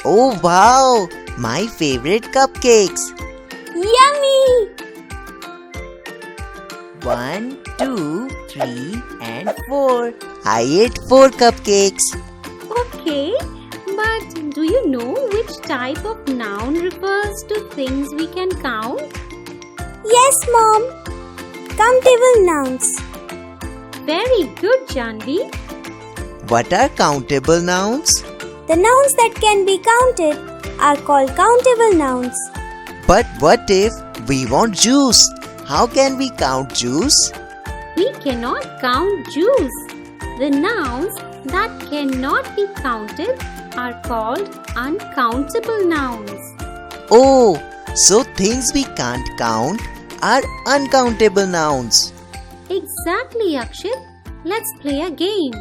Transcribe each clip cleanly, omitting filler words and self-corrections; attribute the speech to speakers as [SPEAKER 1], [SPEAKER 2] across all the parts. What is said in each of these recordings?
[SPEAKER 1] Oh wow! My favorite cupcakes!
[SPEAKER 2] Yummy!
[SPEAKER 1] 1, 2, 3 and 4. I ate 4 cupcakes.
[SPEAKER 3] Okay, but do you know which type of noun refers to things we can count?
[SPEAKER 2] Yes, Mom. Countable nouns.
[SPEAKER 3] Very good, Janvi.
[SPEAKER 1] What are countable nouns?
[SPEAKER 2] The nouns that can be counted are called countable nouns.
[SPEAKER 1] But what if we want juice? How can we count juice?
[SPEAKER 3] We cannot count juice. The nouns that cannot be counted are called uncountable nouns.
[SPEAKER 1] Oh, so things we can't count are uncountable nouns.
[SPEAKER 3] Exactly, Akshit. Let's play a game.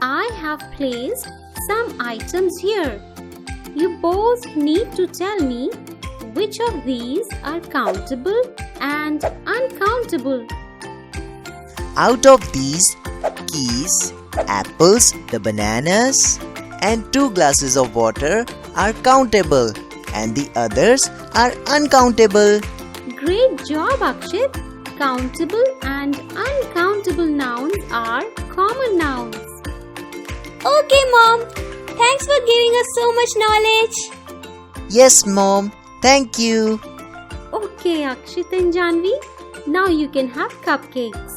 [SPEAKER 3] I have placed some items here. You both need to tell me which of these are countable and uncountable.
[SPEAKER 1] Out of these, keys, apples, the bananas, and 2 glasses of water are countable, and the others are uncountable.
[SPEAKER 3] Great job, Akshit. Countable and uncountable nouns are common nouns.
[SPEAKER 2] Okay, Mom. Thanks for giving us so much knowledge.
[SPEAKER 1] Yes, Mom. Thank you.
[SPEAKER 3] Okay, Akshit and Janvi. Now you can have cupcakes.